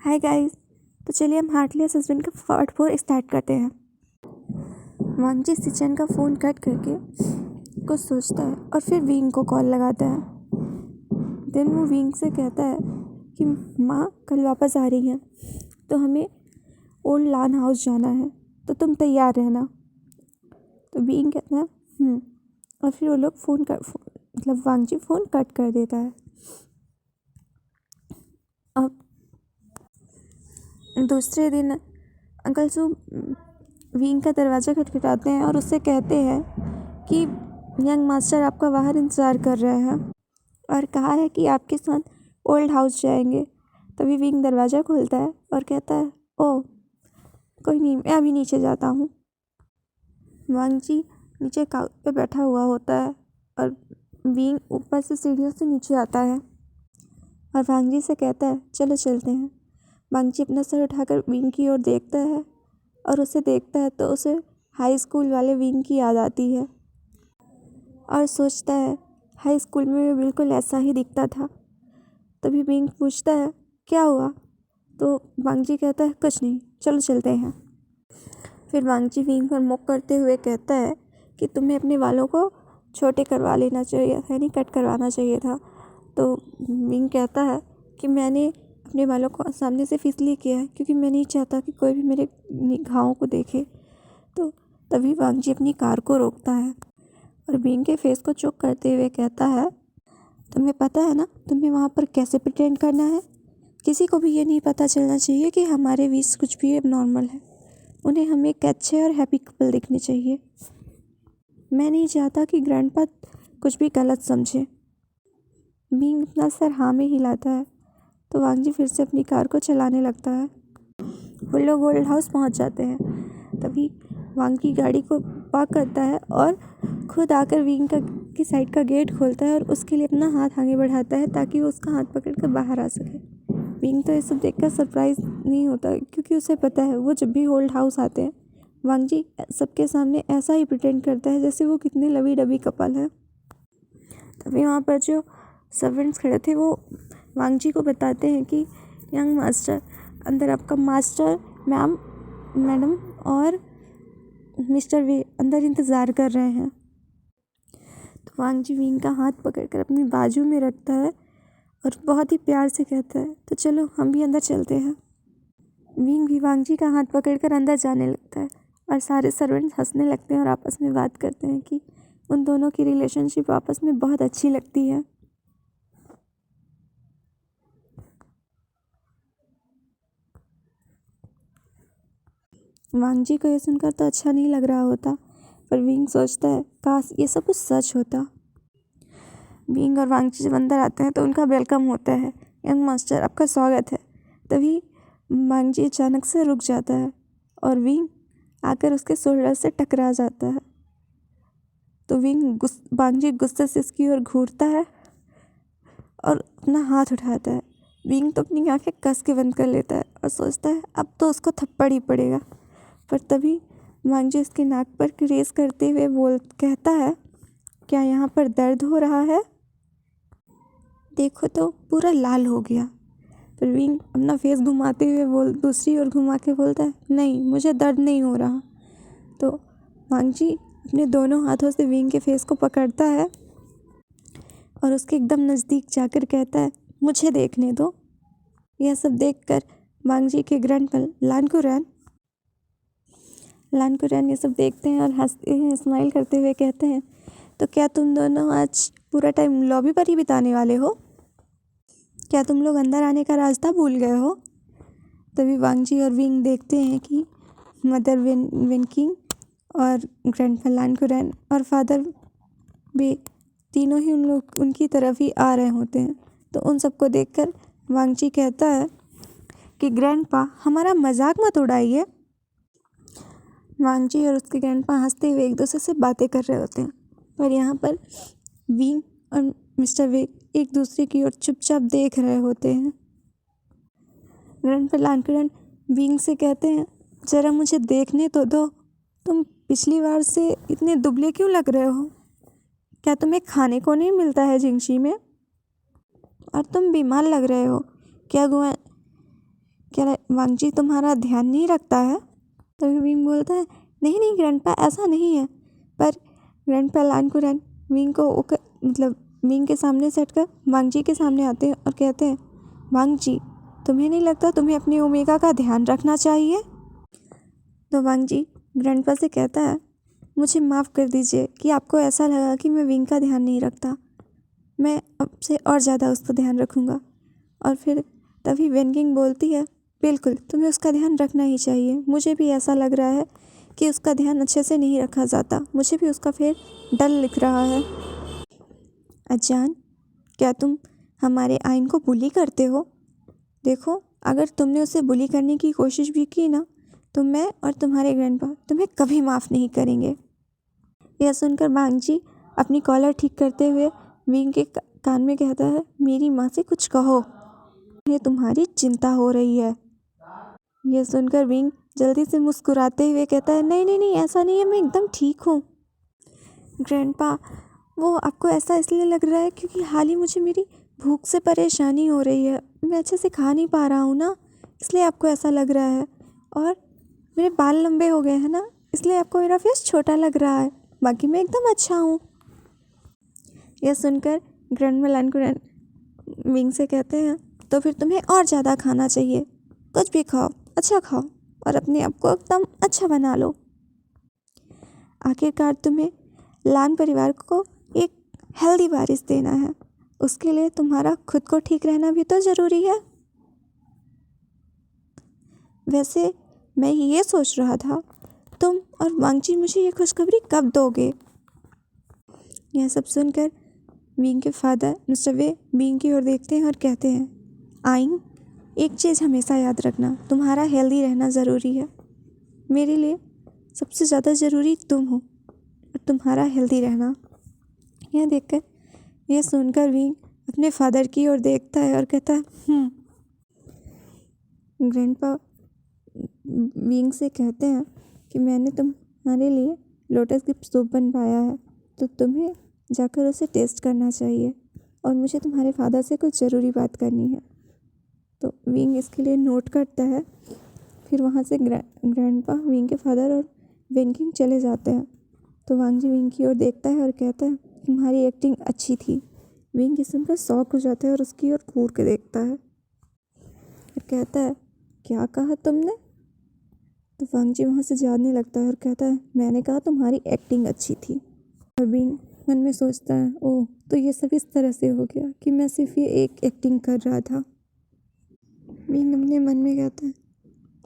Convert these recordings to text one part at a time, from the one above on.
Hi guys. तो चलिए हम हार्टलेस हस्बैंड का पार्ट 4 स्टार्ट करते हैं। वांगजी सिचन का फ़ोन कट करके कुछ सोचता है और फिर विंग को कॉल लगाता है। देन वो विंग से कहता है कि माँ कल वापस आ रही हैं तो हमें ओल्ड लान हाउस जाना है, तो तुम तैयार रहना। तो विंग कहता है और फिर वो लोग वांगजी फ़ोन कट कर देता है। अब दूसरे दिन अंकल सू विंग का दरवाज़ा खटखटाते हैं और उससे कहते हैं कि यंग मास्टर आपका बाहर इंतज़ार कर रहे हैं और कहा है कि आपके साथ ओल्ड हाउस जाएंगे। तभी विंग दरवाज़ा खोलता है और कहता है, ओह कोई नहीं, मैं अभी नीचे जाता हूँ। वांगजी नीचे काउच पे बैठा हुआ होता है और विंग ऊपर से सीढ़ियों से नीचे आता है और वांगजी से कहता है, चलो चलते हैं। वांगजी अपना सर उठाकर विंग की ओर देखता है और उसे देखता है तो उसे हाई स्कूल वाले विंग की याद आती है और सोचता है हाई स्कूल में भी बिल्कुल ऐसा ही दिखता था। तभी विंग पूछता है, क्या हुआ? तो वांगजी कहता है, कुछ नहीं, चलो चलते हैं। फिर वांगजी विंग पर मुख करते हुए कहता है कि तुम्हें अपने बालों को छोटे करवा लेना चाहिए था, यानी कट करवाना चाहिए था। तो विंग कहता है कि मैंने अपने बालों को सामने से इसलिए किया है क्योंकि मैं नहीं चाहता कि कोई भी मेरे घावों को देखे। तो तभी वांगजी अपनी कार को रोकता है और विंग के फेस को चुप करते हुए कहता है, तुम्हें पता है ना तुम्हें वहाँ पर कैसे प्रिटेंड करना है? किसी को भी ये नहीं पता चलना चाहिए कि हमारे बीच कुछ भी एबनॉर्मल है। उन्हें हमें एक अच्छे और हैप्पी कपल दिखने चाहिए। मैं नहीं चाहता कि ग्रैंडपा कुछ भी गलत समझे। विंग अपना सर हाँ में हिलाता है तो वांगजी फिर से अपनी कार को चलाने लगता है। वो लोग ओल्ड हाउस पहुंच जाते हैं। तभी वांगी गाड़ी को पार्क करता है और खुद आकर विंग की साइड का गेट खोलता है और उसके लिए अपना हाथ आगे बढ़ाता है ताकि वो उसका हाथ पकड़ कर बाहर आ सके। विंग तो ये सब देखकर सरप्राइज नहीं होता क्योंकि उसे पता है वो जब भी ओल्ड हाउस आते हैं वांगजी सबके सामने ऐसा ही प्रिटेंड करता है जैसे वो कितने लवी डबी कपल है। तभी वहाँ पर जो सर्वेंट्स खड़े थे वो वांगजी को बताते हैं कि यंग मास्टर अंदर आपका मास्टर, मैम, मैडम और मिस्टर वे अंदर इंतज़ार कर रहे हैं। तो वांगजी विंग का हाथ पकड़कर अपनी बाजू में रखता है और बहुत ही प्यार से कहता है, तो चलो हम भी अंदर चलते हैं। विंग भी वांगजी का हाथ पकड़कर अंदर जाने लगता है और सारे सर्वेंट्स हंसने लगते हैं और आपस में बात करते हैं कि उन दोनों की रिलेशनशिप आपस में बहुत अच्छी लगती है। वांगजी को ये सुनकर तो अच्छा नहीं लग रहा होता, पर विंग सोचता है काश ये सब कुछ सच होता। विंग और वांगजी जब अंदर आते हैं तो उनका वेलकम होता है, यंग मास्टर आपका स्वागत है। तभी वांगजी अचानक से रुक जाता है और विंग आकर उसके शोल्डर से टकरा जाता है। तो वांगजी गुस्से से इसकी ओर घूरता है और अपना हाथ उठाता है। विंग तो अपनी आंखें कस के बंद कर लेता है और सोचता है अब तो उसको थप्पड़ ही पड़ेगा। पर तभी वांगजी उसके नाक पर रेस करते हुए कहता है, क्या यहाँ पर दर्द हो रहा है? देखो तो पूरा लाल हो गया। पर विंग अपना फेस घुमाते हुए दूसरी ओर घुमा के बोलता है, नहीं मुझे दर्द नहीं हो रहा। तो वांगजी अपने दोनों हाथों से विंग के फेस को पकड़ता है और उसके एकदम नज़दीक जाकर कहता है, मुझे देखने दो। यह सब देखकर वांगजी के ग्रैंडपा लानकुरैन ये सब देखते हैं और हंसते हैं, स्माइल करते हुए कहते हैं, तो क्या तुम दोनों आज पूरा टाइम लॉबी पर ही बिताने वाले हो? क्या तुम लोग अंदर आने का रास्ता भूल गए हो? तभी वांगजी और विंग देखते हैं कि मदर विनकिंग और ग्रैंडपा लानकुरैन और फादर भी तीनों ही उनकी तरफ ही आ रहे होते हैं। तो उन सबको देखकर वांगजी कहता है कि ग्रैंडपा हमारा मजाक मत उड़ाइए। वांगजी और उसके ग्रैंडपा हंसते हुए एक दूसरे से बातें कर रहे होते हैं और यहाँ पर विंग और मिस्टर वे एक दूसरे की ओर चुपचाप देख रहे होते हैं। ग्रैंडपा लानकुरैन विंग से कहते हैं, जरा मुझे देखने तो दो, तुम पिछली बार से इतने दुबले क्यों लग रहे हो? क्या तुम्हें खाने को नहीं मिलता है जिंगशी में? और तुम बीमार लग रहे हो। क्या क्या वांगजी तुम्हारा ध्यान नहीं रखता है? तो विंग बोलता है, नहीं नहीं ग्रैंडपा, ऐसा नहीं है। पर ग्रैंडपा लानकुरन विंग के सामने से हटकर वांगजी के सामने आते हैं और कहते हैं, वांगजी, तुम्हें नहीं लगता तुम्हें अपने ओमेगा का ध्यान रखना चाहिए? तो वांगजी ग्रैंडपा से कहता है, मुझे माफ़ कर दीजिए कि आपको ऐसा लगा कि मैं विंग का ध्यान नहीं रखता। मैं अब से और ज़्यादा उसका ध्यान रखूँगा। और फिर तभी वेनकिंग बोलती है, बिल्कुल तुम्हें उसका ध्यान रखना ही चाहिए। मुझे भी ऐसा लग रहा है कि उसका ध्यान अच्छे से नहीं रखा जाता। मुझे भी उसका फेर डल लिख रहा है। अजान, क्या तुम हमारे आइन को बुली करते हो? देखो, अगर तुमने उसे बुली करने की कोशिश भी की ना, तो मैं और तुम्हारे ग्रैंडपा तुम्हें कभी माफ़ नहीं करेंगे। यह सुनकर वांगजी अपनी कॉलर ठीक करते हुए विंग के कान में कहता है, मेरी माँ से कुछ कहो, ये तुम्हारी चिंता हो रही है। यह सुनकर विंग जल्दी से मुस्कुराते हुए कहता है, नहीं नहीं नहीं, ऐसा नहीं है, मैं एकदम ठीक हूँ। ग्रैंडपा, वो आपको ऐसा इसलिए लग रहा है क्योंकि हाल ही मुझे मेरी भूख से परेशानी हो रही है। मैं अच्छे से खा नहीं पा रहा हूँ ना, इसलिए आपको ऐसा लग रहा है। और मेरे बाल लंबे हो गए हैं ना, इसलिए आपको मेरा फेस छोटा लग रहा है। बाकी मैं एकदम अच्छा हूँ। यह सुनकर ग्रैंडमा लानकुरन विंग से कहते हैं, तो फिर तुम्हें और ज़्यादा खाना चाहिए। कुछ भी खाओ, अच्छा खाओ और अपने आप को एकदम अच्छा बना लो। आखिरकार तुम्हें लान परिवार को एक हेल्दी वारिस देना है। उसके लिए तुम्हारा खुद को ठीक रहना भी तो ज़रूरी है। वैसे मैं ये सोच रहा था, तुम और वांगजी मुझे ये खुशखबरी कब दोगे? यह सब सुनकर विंग के फादर मिस्टर वे विंग की ओर देखते हैं और कहते हैं, आइन, एक चीज़ हमेशा याद रखना, तुम्हारा हेल्दी रहना ज़रूरी है। मेरे लिए सबसे ज़्यादा ज़रूरी तुम हो और तुम्हारा हेल्दी रहना। यह सुनकर विंग अपने फादर की ओर देखता है और कहता है, ग्रैंडपा विंग से कहते हैं कि मैंने तुम्हारे लिए लोटस की सूप बनवाया है, तो तुम्हें जाकर उसे टेस्ट करना चाहिए और मुझे तुम्हारे फादर से कुछ ज़रूरी बात करनी है। तो विंग इसके लिए नोट करता है। फिर वहाँ से ग्रैंडपा विंग के फादर और वेनकिंग चले जाते हैं। तो वांगजी विंग की ओर देखता है और कहता है, तुम्हारी एक्टिंग अच्छी थी। विंग ये सुनकर शॉक हो जाता है और उसकी ओर घूर के देखता है और कहता है, क्या कहा तुमने? तो वांगजी वहाँ से जाने लगता है और कहता है, मैंने कहा तुम्हारी एक्टिंग अच्छी थी। और विंग मन में सोचता है, ओह, तो ये सब इस तरह से हो गया कि मैं सिर्फ ये एक एक्टिंग कर रहा था। विंग अपने मन में कहता है,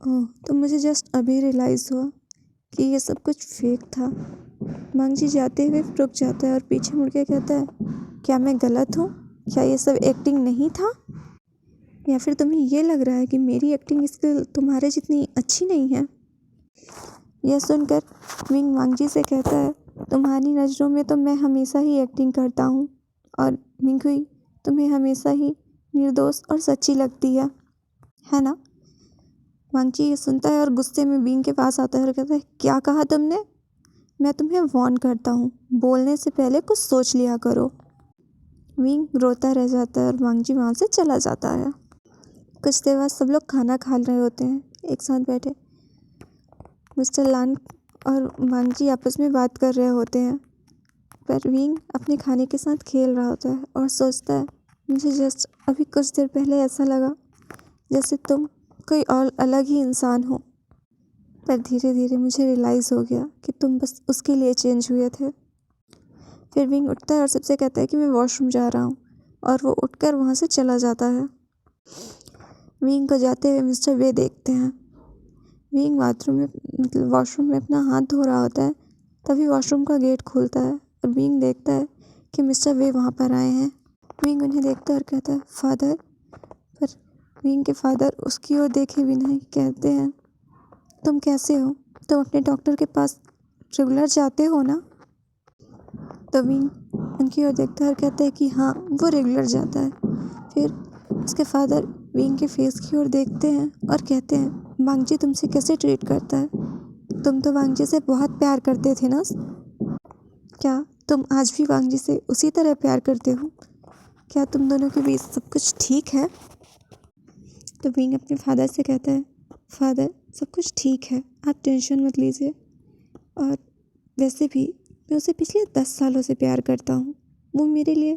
ओह, तो मुझे जस्ट अभी रियलाइज़ हुआ कि ये सब कुछ फेक था। वांगजी जाते हुए रुक जाता है और पीछे मुड़ के कहता है, क्या मैं गलत हूँ? क्या ये सब एक्टिंग नहीं था? या फिर तुम्हें ये लग रहा है कि मेरी एक्टिंग स्किल तुम्हारे जितनी अच्छी नहीं है? यह सुनकर विंग वांगजी से कहता है, तुम्हारी नज़रों में तो मैं हमेशा ही एक्टिंग करता हूँ और मिंगहुई तुम्हें हमेशा ही निर्दोष और सच्ची लगती है ना? वांगजी ये सुनता है और गुस्से में विंग के पास आता है और कहता है, क्या कहा तुमने? मैं तुम्हें वार्न करता हूँ, बोलने से पहले कुछ सोच लिया करो। विंग रोता रह जाता है और वांगजी वहाँ से चला जाता है। कुछ देर बाद सब लोग खाना खा रहे होते हैं एक साथ बैठे। मिस्टर लान और वांगजी आपस में बात कर रहे होते हैं, पर विंग अपने खाने के साथ खेल रहा होता है और सोचता है, मुझे जस्ट अभी कुछ देर पहले ऐसा लगा जैसे तुम कोई और अलग ही इंसान हो, पर धीरे धीरे मुझे रियलाइज़ हो गया कि तुम बस उसके लिए चेंज हुए थे। फिर विंग उठता है और सबसे कहता है कि मैं वॉशरूम जा रहा हूँ और वो उठकर वहाँ से चला जाता है। विंग को जाते हुए मिस्टर वे देखते हैं। विंग वॉशरूम में अपना हाथ धो रहा होता है, तभी वॉशरूम का गेट खुलता है और विंग देखता है कि मिस्टर वे वहाँ पर आए हैं। विंग उन्हें देखता है और कहता है, फादर। पर विंग के फादर उसकी ओर देखे बिना ही कहते हैं, तुम कैसे हो? तुम अपने डॉक्टर के पास रेगुलर जाते हो ना? तो विंग उनकी ओर देखता है और कहता है कि हाँ, वो रेगुलर जाता है। फिर उसके फादर विंग के फेस की ओर देखते हैं और कहते हैं, वांगजी तुमसे कैसे ट्रीट करता है? तुम तो वांगजी से बहुत प्यार करते थे ना? क्या तुम आज भी वांगजी से उसी तरह प्यार करते हो? क्या तुम दोनों के बीच सब कुछ ठीक है? तो विंग अपने फादर से कहता है, फादर सब कुछ ठीक है, आप टेंशन मत लीजिए, और वैसे भी मैं उसे पिछले 10 सालों से प्यार करता हूँ। वो मेरे लिए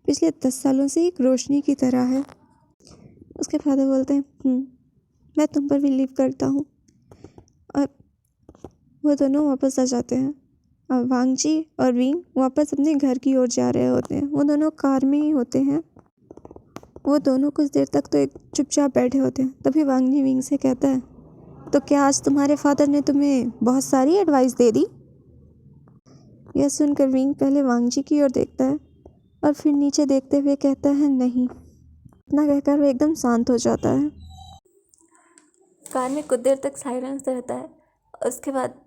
पिछले 10 सालों से एक रोशनी की तरह है। उसके फादर बोलते हैं, मैं तुम पर बिलीव करता हूँ। और वो दोनों वापस आ जाते हैं। अब वांगजी और विंग वापस अपने घर की ओर जा रहे होते हैं। वो दोनों कार में ही होते हैं। वो दोनों कुछ देर तक तो एक चुपचाप बैठे होते हैं। तभी वांगजी विंग से कहता है, तो क्या आज तुम्हारे फादर ने तुम्हें बहुत सारी एडवाइस दे दी? यह सुनकर विंग पहले वांगजी की ओर देखता है और फिर नीचे देखते हुए कहता है, नहीं। इतना कहकर वो एकदम शांत हो जाता है। कार में कुछ देर तक साइलेंस रहता है। उसके बाद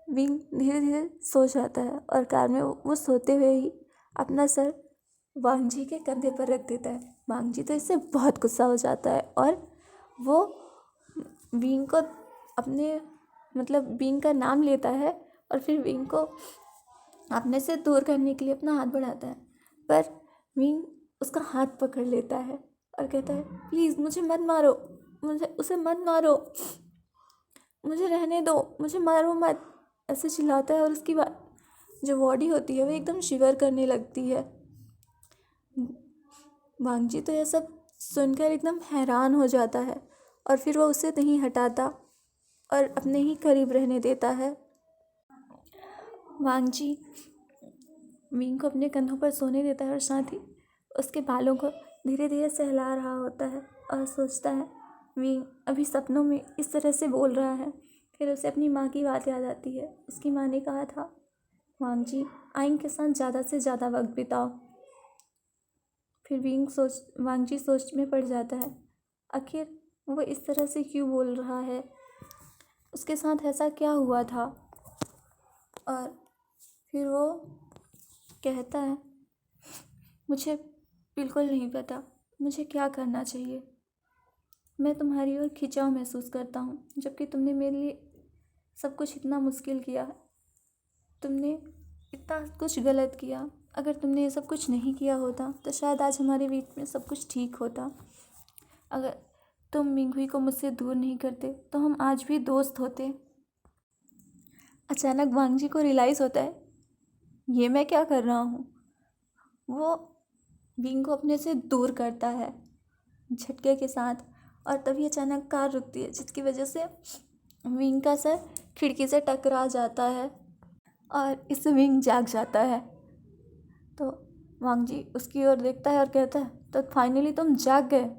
विंग धीरे धीरे सो जाता है और कार में वो सोते हुए ही अपना सर वांगजी के कंधे पर रख देता है। वांगजी तो इससे बहुत गुस्सा हो जाता है और वो विंग को विंग का नाम लेता है और फिर विंग को अपने से दूर करने के लिए अपना हाथ बढ़ाता है, पर विंग उसका हाथ पकड़ लेता है और कहता है, प्लीज़ मुझे मत मारो, उसे मत मारो, मुझे रहने दो, मुझे मारो मत, ऐसे चिल्लाता है। और उसकी जो बॉडी होती है वो एकदम शिवर करने लगती है। वांगजी तो यह सब सुनकर एकदम हैरान हो जाता है और फिर वो उसे नहीं हटाता और अपने ही करीब रहने देता है। वांगजी विंग को अपने कंधों पर सोने देता है और साथ ही उसके बालों को धीरे धीरे सहला रहा होता है और सोचता है, विंग अभी सपनों में इस तरह से बोल रहा है। फिर उसे अपनी माँ की बात याद आती है। उसकी माँ ने कहा था, वांगजी आइन के साथ ज़्यादा से ज़्यादा वक्त बिताओ। फिर वांगजी सोच में पड़ जाता है, आखिर वो इस तरह से क्यों बोल रहा है, उसके साथ ऐसा क्या हुआ था। और फिर वो कहता है, मुझे बिल्कुल नहीं पता मुझे क्या करना चाहिए। मैं तुम्हारी ओर खिंचाव महसूस करता हूँ, जबकि तुमने मेरे लिए सब कुछ इतना मुश्किल किया, तुमने इतना कुछ गलत किया। अगर तुमने ये सब कुछ नहीं किया होता तो शायद आज हमारे बीच में सब कुछ ठीक होता। अगर तुम मिंगहुई को मुझसे दूर नहीं करते तो हम आज भी दोस्त होते। अचानक वांगजी को रियलाइज़ होता है, ये मैं क्या कर रहा हूँ। वो विंग को अपने से दूर करता है झटके के साथ, और तभी अचानक कार रुकती है, जिसकी वजह से विंग का सर खिड़की से टकरा जाता है और इससे विंग जाग जाता है। तो वांगजी उसकी ओर देखता है और कहता है, तो फाइनली तुम जाग गए।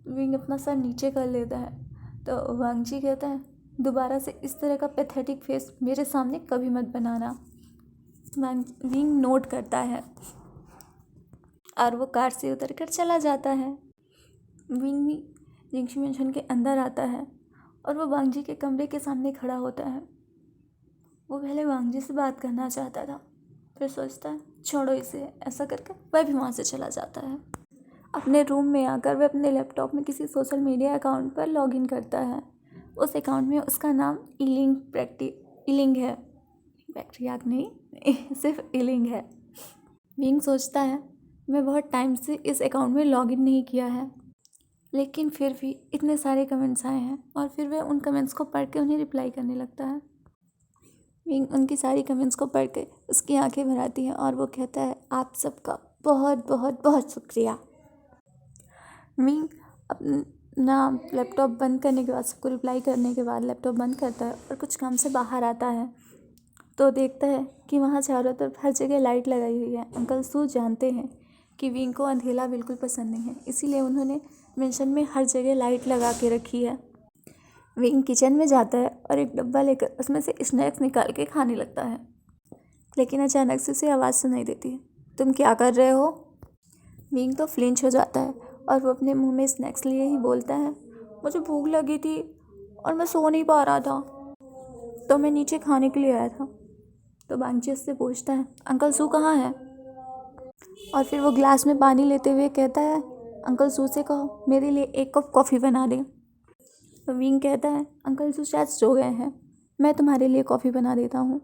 विंग अपना सर नीचे कर लेता है। तो वांगजी कहता है, दोबारा से इस तरह का पैथेटिक फेस मेरे सामने कभी मत बनाना। विंग नोट करता है और वो कार से उतर कर चला जाता है। विंग भी जिंगशी मेंशन के अंदर आता है और वो वांगजी के कमरे के सामने खड़ा होता है। वो पहले वांगजी से बात करना चाहता था, फिर सोचता है छोड़ो इसे, ऐसा करके वह भी वहाँ से चला जाता है। अपने रूम में आकर वह अपने लैपटॉप में किसी सोशल मीडिया अकाउंट पर लॉगिन करता है। उस अकाउंट में उसका नाम इलिंग है, बैक्टीरिया नहीं सिर्फ इलिंग है। विंग सोचता है, मैं बहुत टाइम से इस अकाउंट में लॉगिन नहीं किया है, लेकिन फिर भी इतने सारे कमेंट्स आए हैं, और फिर वह उन कमेंट्स को पढ़ के उन्हें रिप्लाई करने लगता है। विंग उनकी सारी कमेंट्स को पढ़ के उसकी आंखें भर आती हैं और वो कहता है, आप सबका बहुत बहुत बहुत शुक्रिया। विंग अपना लैपटॉप बंद करने के बाद, सबको रिप्लाई करने के बाद लैपटॉप बंद करता है और कुछ काम से बाहर आता है तो देखता है कि वहाँ चारों तरफ हर जगह लाइट लगाई हुई है। अंकल सू जानते हैं कि विंग को अंधेरा बिल्कुल पसंद नहीं है, इसीलिए उन्होंने मेंशन में हर जगह लाइट लगा के रखी है। विंग किचन में जाता है और एक डब्बा लेकर उसमें से स्नैक्स निकाल के खाने लगता है, लेकिन अचानक से उसे आवाज़ सुनाई देती है, तुम क्या कर रहे हो। विंग तो फ्लिंच हो जाता है और वो अपने मुंह में स्नैक्स लिए ही बोलता है, मुझे भूख लगी थी और मैं सो नहीं पा रहा था, तो मैं नीचे खाने के लिए आया था। तो वांगजी उससे पूछता है, अंकल सू कहाँ है। और फिर वो ग्लास में पानी लेते हुए कहता है, अंकल सू से कहो मेरे लिए एक कप कॉफ़ी बना दें। तो विंग कहता है, अंकल सू शायद सो गए हैं, मैं तुम्हारे लिए कॉफ़ी बना देता हूँ।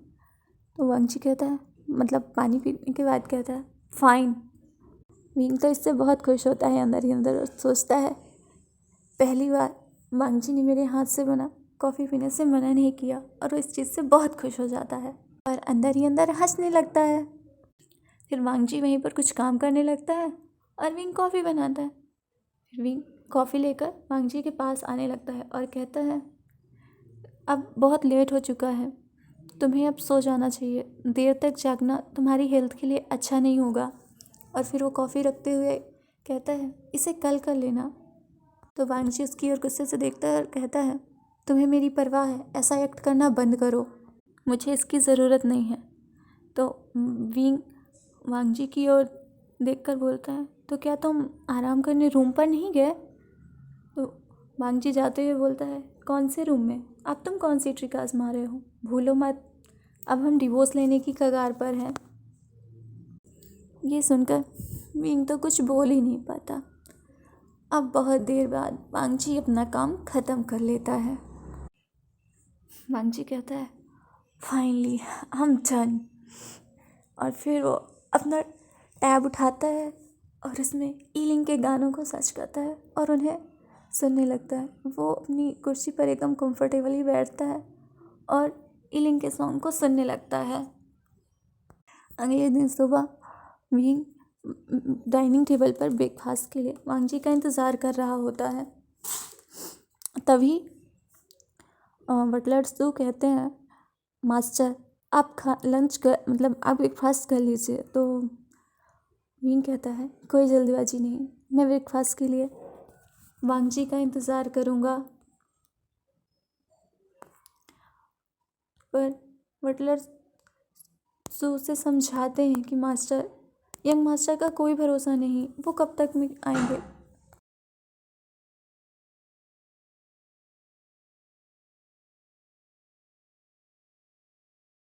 तो वांगजी कहता है, मतलब पानी पीने के बाद कहता है, फाइन। विंग तो इससे बहुत खुश होता है अंदर ही अंदर, सोचता है पहली बार वांग जी ने मेरे हाथ से बना कॉफ़ी पीने से मना नहीं किया और वो इस चीज़ से बहुत खुश हो जाता है और अंदर ही अंदर हंसने लगता है। फिर वांग जी वहीं पर कुछ काम करने लगता है और विंग कॉफ़ी बनाता है। फिर विंग कॉफ़ी लेकर वांग जी के पास आने लगता है और कहता है, अब बहुत लेट हो चुका है, तुम्हें अब सो जाना चाहिए, देर तक जागना तुम्हारी हेल्थ के लिए अच्छा नहीं होगा। और फिर वो कॉफ़ी रखते हुए कहता है, इसे कल कर लेना। तो वांग जी उसकी ओर गुस्से से देखता है और कहता है, तुम्हें मेरी परवाह है, ऐसा एक्ट करना बंद करो, मुझे इसकी ज़रूरत नहीं है। तो विंग वांग जी की ओर देखकर बोलता है, तो क्या तुम आराम करने रूम पर नहीं गए? तो वांग जी जाते हुए बोलता है, कौन से रूम में? अब तुम कौन सी ट्रिक आजमा रहे हो? भूलो मत, अब हम डिवोर्स लेने की कगार पर हैं। ये सुनकर विंग तो कुछ बोल ही नहीं पाता। अब बहुत देर बाद वांग जी अपना काम ख़त्म कर लेता है। वांग जी कहता है, फाइनली हम डन। और फिर वो अपना टैब उठाता है और उसमें ईलिंग के गानों को सर्च करता है और उन्हें सुनने लगता है। वो अपनी कुर्सी पर एकदम कंफर्टेबली बैठता है और ईलिंग के सॉन्ग को सुनने लगता है। अगले दिन सुबह विंग डाइनिंग टेबल पर ब्रेकफास्ट के लिए वांग जी का इंतज़ार कर रहा होता है। तभी बटलर सू कहते हैं, मास्टर आप लंच कर मतलब आप ब्रेकफास्ट कर लीजिए। तो विंग कहता है, कोई जल्दबाजी नहीं, मैं ब्रेकफास्ट के लिए वांग जी का इंतज़ार करूँगा। पर बटलर सू से समझाते हैं कि मास्टर यंग मास्टर का कोई भरोसा नहीं, वो कब तक में आएंगे,